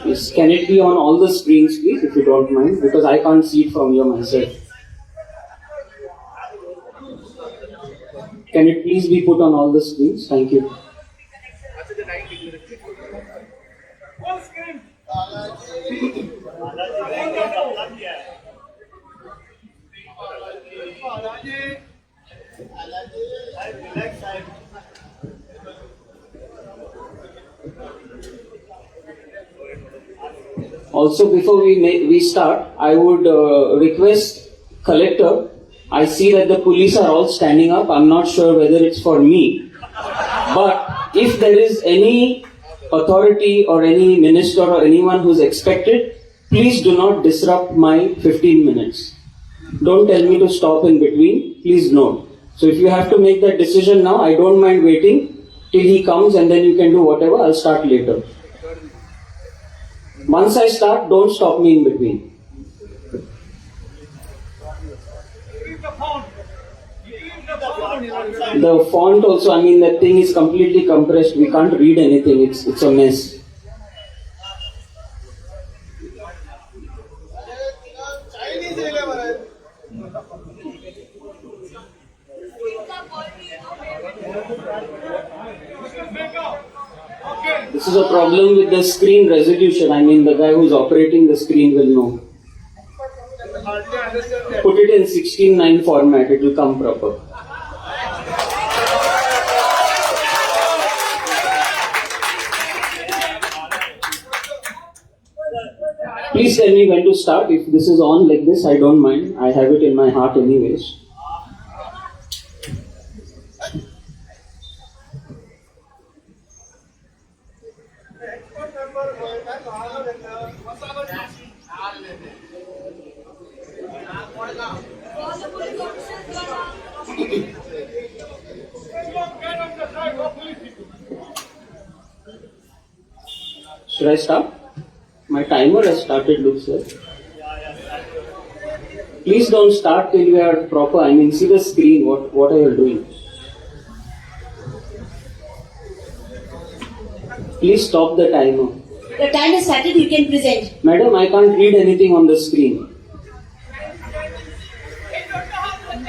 Yes, can it be on all the screens, please, if you don't mind? Because I can't see it from here myself. Can it please be put on all the screens? Thank you. Also, before we start, I would request collector. I see that the police are all standing up. I'm not sure whether it's for me, but if there is any authority or any minister or anyone who's expected, please do not disrupt my 15 minutes. Don't tell me to stop in between. Please note. So if you have to make that decision now, I don't mind waiting till he comes and then you can do whatever. I'll start later. Once I start, don't stop me in between. The font also, I mean, that thing is completely compressed. We can't read anything. It's a mess. This is a problem with the screen resolution. I mean, the guy who's operating the screen will know. Put it in 16:9 format. It will come proper. Please tell me when to start. If this is on like this, I don't mind. I have it in my heart anyways. Should I start? My timer has started, looks like. Please don't start till we are proper. I mean, see the screen. What are you doing? Please stop the timer. The time is started, you can present. Madam, I can't read anything on the screen.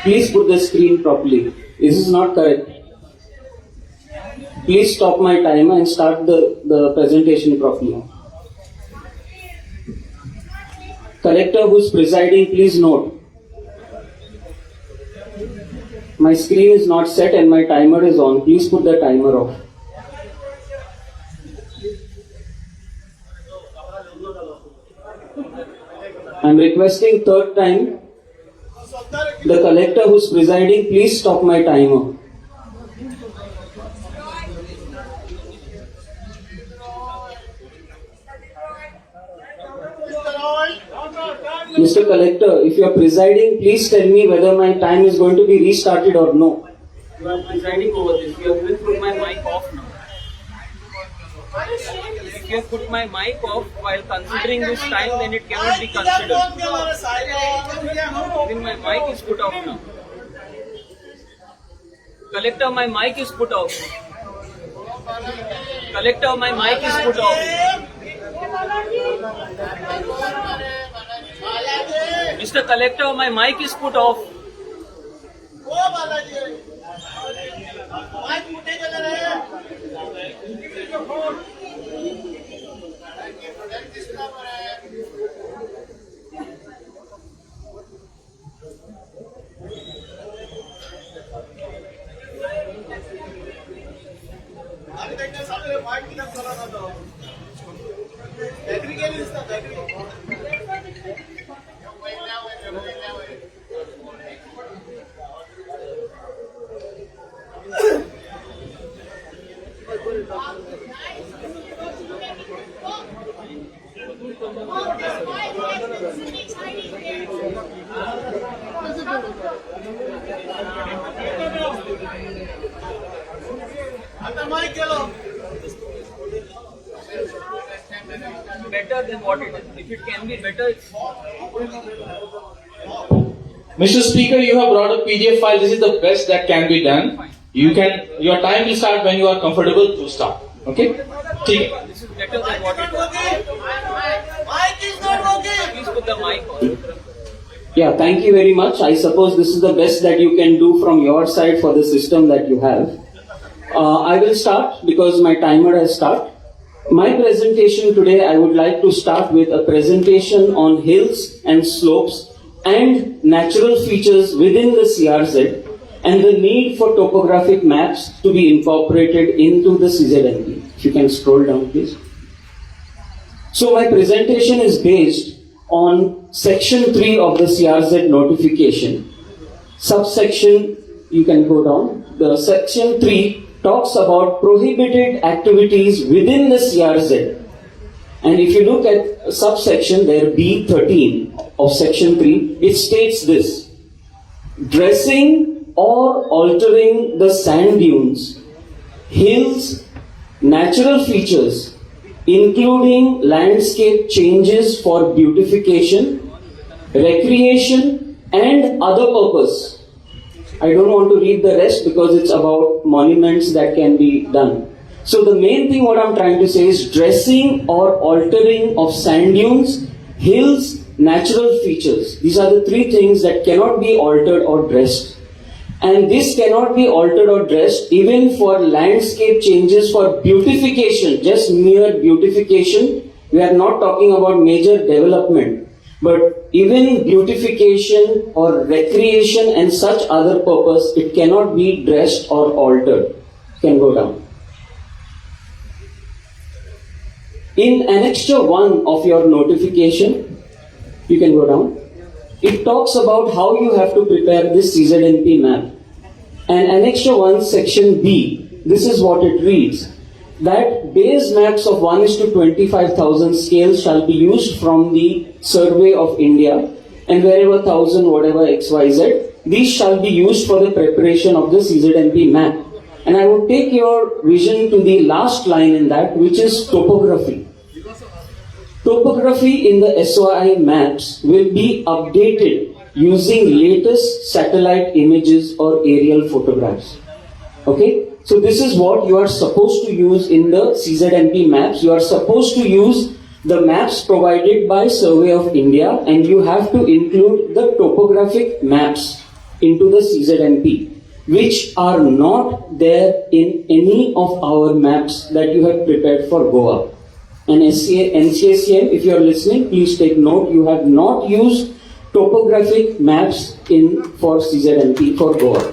Please put the screen properly. This is not correct. Please stop my timer and start the presentation properly. Collector who's presiding, please note. My screen is not set and my timer is on. Please put the timer off. I'm requesting third time. The collector who's presiding, please stop my timer. Mr. Collector, if you are presiding, please tell me whether my time is going to be restarted or no. You are presiding over this. You have even put my mic off now. If you have put my mic off while considering this time, then it cannot be considered. Even my mic is put off now. Collector, my mic is put off. Collector, my mic is put off. Mr. Collector, my mic is put off. Better than what it is. If it can be better, it's... Mr. Speaker, you have brought a PDF file. This is the best that can be done. You can. Your time will start when you are comfortable to start. Okay? This is better. better than what it was. Please put the mic on. Yeah, thank you very much. I suppose this is the best that you can do from your side for the system that you have. I will start because my timer has started. My presentation today, I would like to start with a presentation on hills and slopes and natural features within the CRZ and the need for topographic maps to be incorporated into the CZNP. If you can scroll down, please. So my presentation is based on section 3 of the CRZ notification. Subsection, you can go down. The section 3 talks about prohibited activities within the CRZ. And if you look at subsection there, B13 of section 3, it states this: dressing or altering the sand dunes, hills, natural features, including landscape changes for beautification, recreation, and other purpose. I don't want to read the rest because it's about monuments that can be done. So the main thing what I'm trying to say is dressing or altering of sand dunes, hills, natural features. These are the 3 things that cannot be altered or dressed. And this cannot be altered or dressed even for landscape changes for beautification, just mere beautification. We are not talking about major development. But even beautification or recreation and such other purpose, it cannot be dressed or altered. You can go down. In Annexure 1 of your notification, you can go down. It talks about how you have to prepare this CZNP map. And Annexure 1 Section B, this is what it reads: that base maps of 1:25,000 scale shall be used from the Survey of India, and wherever 1000 whatever XYZ, these shall be used for the preparation of the CZNP map. And I would take your vision to the last line in that, which is topography. Topography in the SOI maps will be updated using latest satellite images or aerial photographs. Okay? So this is what you are supposed to use in the CZNP maps. You are supposed to use the maps provided by Survey of India, and you have to include the topographic maps into the CZNP, which are not there in any of our maps that you have prepared for Goa. And NCACM, if you are listening, please take note, you have not used topographic maps for CZNP for Goa.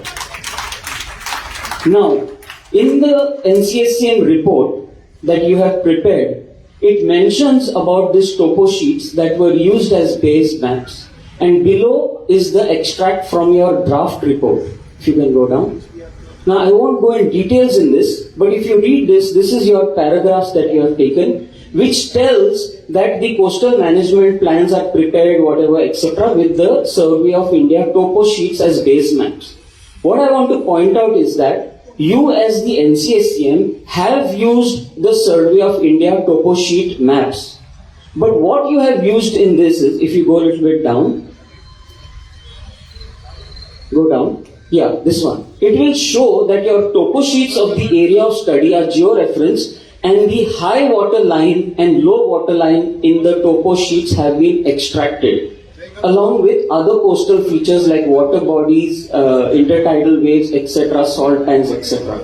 Now, in the NCACM report that you have prepared, it mentions about these topo sheets that were used as base maps. And below is the extract from your draft report. If you can go down. Now, I won't go in details in this, but if you read this, this is your paragraphs that you have taken, which tells that the coastal management plans are prepared, whatever, etc., with the Survey of India topo sheets as base maps. What I want to point out is that you as the NCACM have used the Survey of India topo sheet maps. But what you have used in this is, if you go a little bit down, go down, yeah, this one. It will show that your topo sheets of the area of study are geo-referenced, and the high water line and low water line in the topo sheets have been extracted, along with other coastal features like water bodies, intertidal waves, etc., salt pans, etc.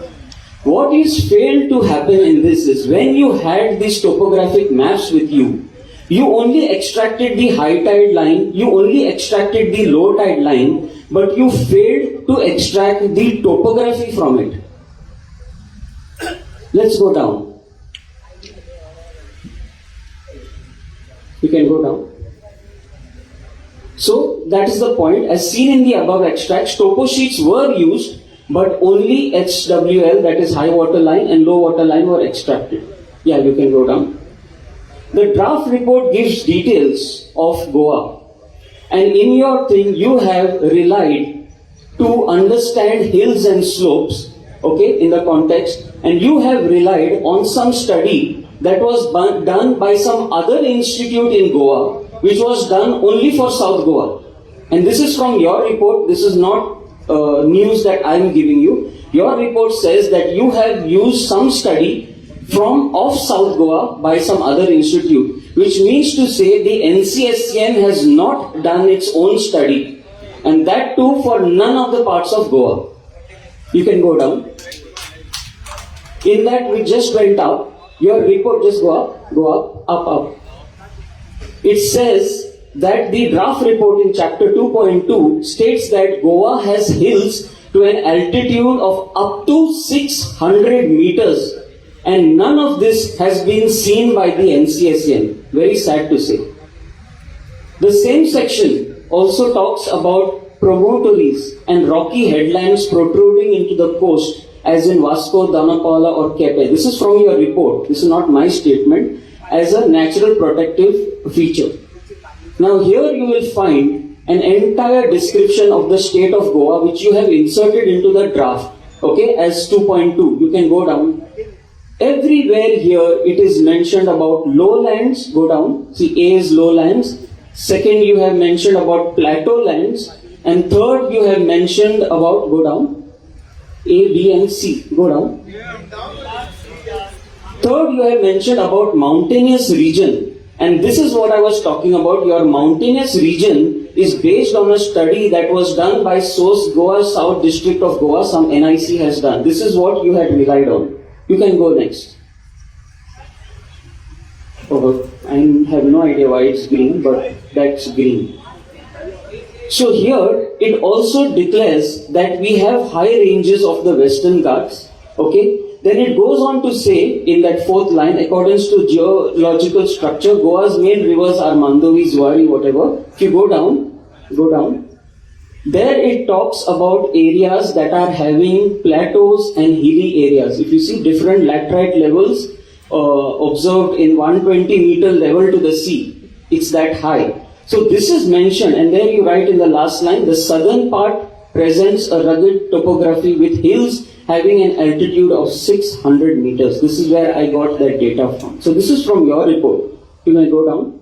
What is failed to happen in this is, when you had these topographic maps with you, you only extracted the high tide line, you only extracted the low tide line, but you failed to extract the topography from it. Let's go down. You can go down. So that is the point. As seen in the above extracts, topo sheets were used, but only HWL, that is high water line, and low water line were extracted. Yeah, you can go down. The draft report gives details of Goa, and in your thing you have relied to understand hills and slopes, okay, in the context, and you have relied on some study that was done by some other institute in Goa, which was done only for South Goa. And this is from your report, this is not news that I am giving you. Your report says that you have used some study from off South Goa by some other institute, which means to say the NCSCN has not done its own study, and that too for none of the parts of Goa. You can go down. In that we just went up. Your report just go up. It says that the draft report in chapter 2.2 states that Goa has hills to an altitude of up to 600 meters, and none of this has been seen by the NCSN. Very sad to say. The same section also talks about promontories and rocky headlands protruding into the coast, as in Vasco, Dhanapala or Czmp. This is from your report. This is not my statement. As a natural protective feature. Now here you will find an entire description of the state of Goa, which you have inserted into the draft, okay, as 2.2. You can go down. Everywhere here it is mentioned about lowlands. Go down. See, A is lowlands. Second, you have mentioned about plateau lands. And third, you have mentioned about, go down, A, B and C. Go down. Third, you have mentioned about mountainous region. And this is what I was talking about. Your mountainous region is based on a study that was done by SOS Goa South District of Goa. Some NIC has done. This is what you had relied on. You can go next. Oh, I have no idea why it's green, but that's green. So here it also declares that we have high ranges of the Western Ghats. Okay. Then it goes on to say in that fourth line, according to geological structure, Goa's main rivers are Mandovi, Zuari, whatever. If you go down. There it talks about areas that are having plateaus and hilly areas. If you see different laterite levels observed in 120 meter level to the sea, it's that high. So this is mentioned, and there you write in the last line, the southern part presents a rugged topography with hills having an altitude of 600 meters. This is where I got that data from. So this is from your report. You may go down.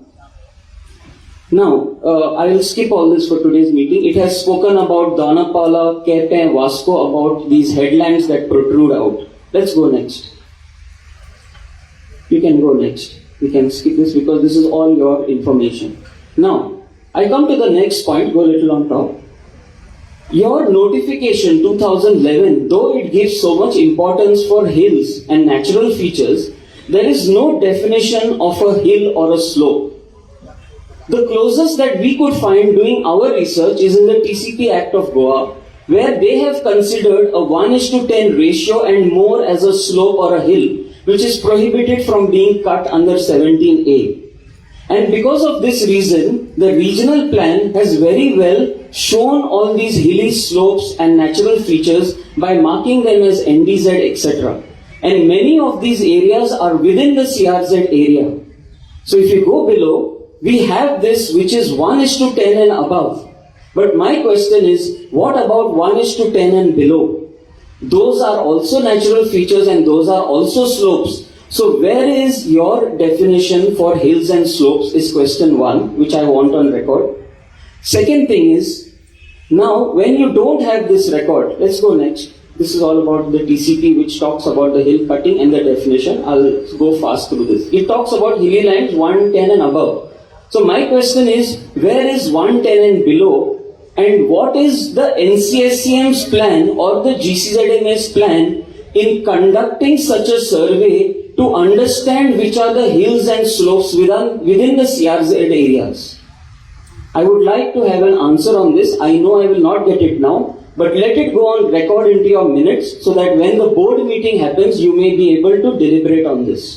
Now, I will skip all this for today's meeting. It has spoken about Dhanapala, Czmp and Vasco, about these headlands that protrude out. Let's go next. You can go next. We can skip this because this is all your information. Now, I come to the next point. Go a little on top. Your notification 2011, though it gives so much importance for hills and natural features, there is no definition of a hill or a slope. The closest that we could find doing our research is in the TCP Act of Goa, where they have considered a 1:10 ratio and more as a slope or a hill, which is prohibited from being cut under 17A. And because of this reason, the regional plan has very well shown all these hilly slopes and natural features by marking them as NDZ, etc. And many of these areas are within the CRZ area. So if you go below, we have this which is 1:10 and above. But my question is, what about 1:10 and below? Those are also natural features and those are also slopes. So where is your definition for hills and slopes is question 1, which I want on record. Second thing is, now when you don't have this record, let's go next. This is all about the TCP, which talks about the hill cutting and the definition. I'll go fast through this. It talks about hilly lands 1:10 and above. So my question is, where is 1:10 and below? And what is the NCSCM's plan or the GCZMA's plan in conducting such a survey to understand which are the hills and slopes within the CRZ areas? I would like to have an answer on this. I know I will not get it now, but let it go on record into your minutes so that when the board meeting happens, you may be able to deliberate on this.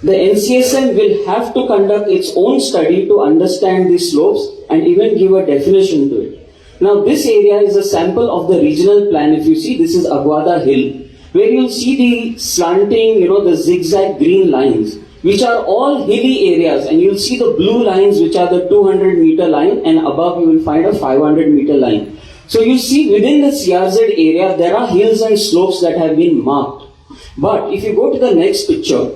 The NCSM will have to conduct its own study to understand the slopes and even give a definition to it. Now this area is a sample of the regional plan. If you see, this is Aguada Hill, where you'll see the slanting, the zigzag green lines, which are all hilly areas, and you'll see the blue lines, which are the 200 meter line, and above you will find a 500 meter line. So you see within the CRZ area, there are hills and slopes that have been marked. But if you go to the next picture,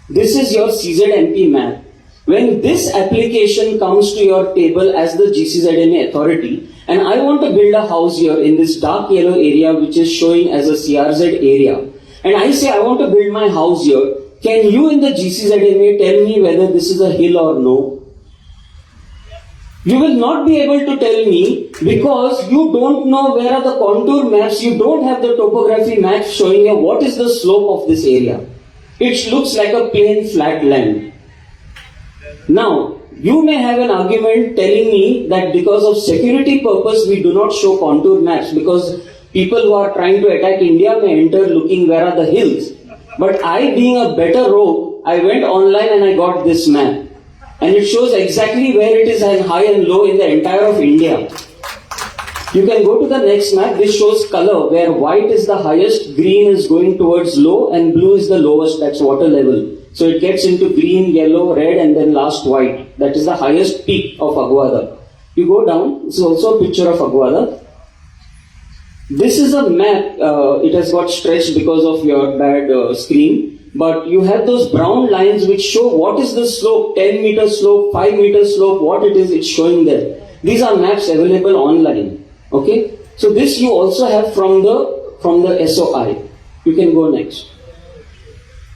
this is your CZMP map. When this application comes to your table as the GCZMA authority, and I want to build a house here in this dark yellow area which is showing as a CRZ area, and I say I want to build my house here, can you in the GCZMA tell me whether this is a hill or no? You will not be able to tell me because you don't know where are the contour maps, you don't have the topography maps showing you what is the slope of this area. It looks like a plain flat land. Now, you may have an argument telling me that because of security purpose we do not show contour maps because people who are trying to attack India may enter looking where are the hills. But I, being a better rogue, I went online and I got this map. And it shows exactly where it is high and low in the entire of India. You can go to the next map. This shows color where white is the highest, green is going towards low and blue is the lowest, that's water level. So it gets into green, yellow, red and then last white. That is the highest peak of Aguada. You go down, this is also a picture of Aguada. This is a map, it has got stretched because of your bad screen. But you have those brown lines which show what is the slope, 10 meter slope, 5 meter slope, what it is, it's showing there. These are maps available online. Okay? So this you also have from the SOI. You can go next.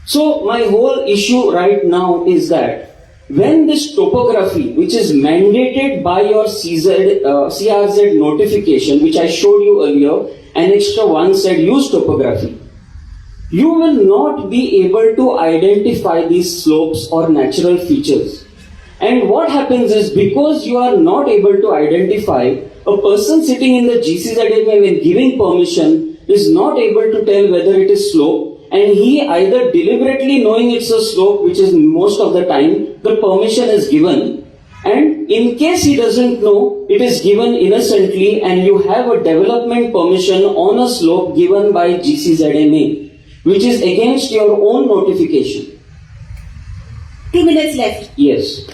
So my whole issue right now is that when this topography, which is mandated by your CRZ notification, which I showed you earlier, an extra one said use topography. You will not be able to identify these slopes or natural features. And what happens is because you are not able to identify, a person sitting in the GCZMA when giving permission is not able to tell whether it is slope, and he either deliberately knowing it's a slope, which is most of the time, the permission is given, and in case he doesn't know, it is given innocently and you have a development permission on a slope given by GCZMA. Which is against your own notification. 2 minutes left. Yes.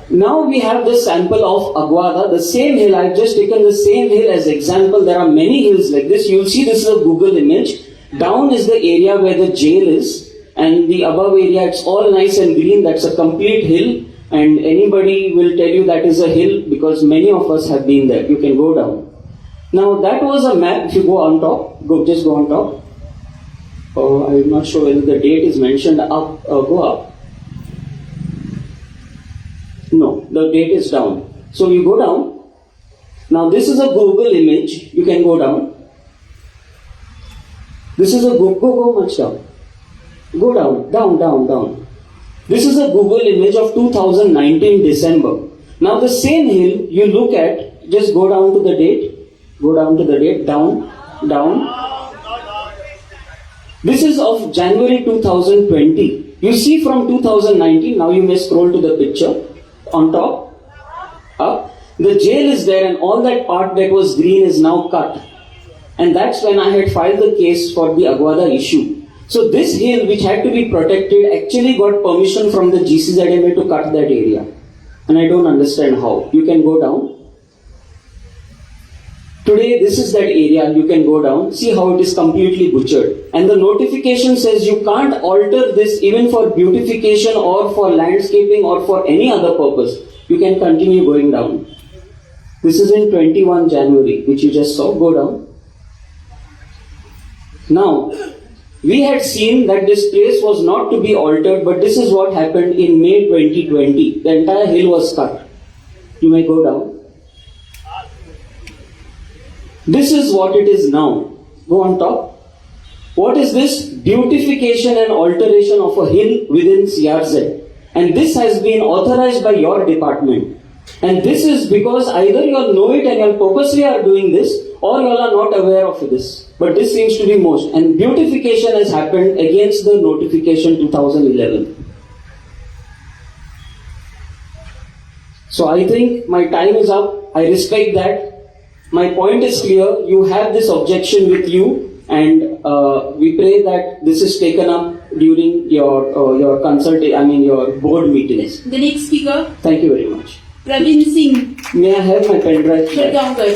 Now we have the sample of Aguada, the same hill. I've just taken the same hill as example. There are many hills like this. You'll see this is a Google image. Down is the area where the jail is, and the above area, it's all nice and green. That's a complete hill, and anybody will tell you that is a hill because many of us have been there. You can go down. Now that was a map. If you go on top, just go on top. I'm not sure whether the date is mentioned up, go up. No, the date is down. So you go down. Now this is a Google image. You can go down. This is a go much down. Go down. This is a Google image of 2019 December. Now the same hill you look at, just go down to the date, down. This is of January 2020. You see from 2019, now you may scroll to the picture, on top, up, the jail is there and all that part that was green is now cut. And that's when I had filed the case for the Aguada issue. So this hill which had to be protected actually got permission from the GCZMA to cut that area. And I don't understand how. You can go down. Today, this is that area, you can go down, see how it is completely butchered. And the notification says you can't alter this even for beautification or for landscaping or for any other purpose. You can continue going down. This is in 21 January, which you just saw, go down. Now, we had seen that this place was not to be altered, but this is what happened in May 2020. The entire hill was cut. You may go down. This is what it is now. Go on top. What is this? Beautification and alteration of a hill within CRZ. And this has been authorized by your department. And this is because either you all know it and you all purposely are doing this, or you all are not aware of this. But this seems to be most. And beautification has happened against the notification 2011. So I think my time is up. I respect that. My point is clear. You have this objection with you, and we pray that this is taken up during your your board meetings. The next speaker. Thank you very much. Praveen Singh. May I have my pen drive? Shedgaonkar.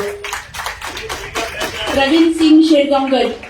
Praveen Singh Shedgaonkar.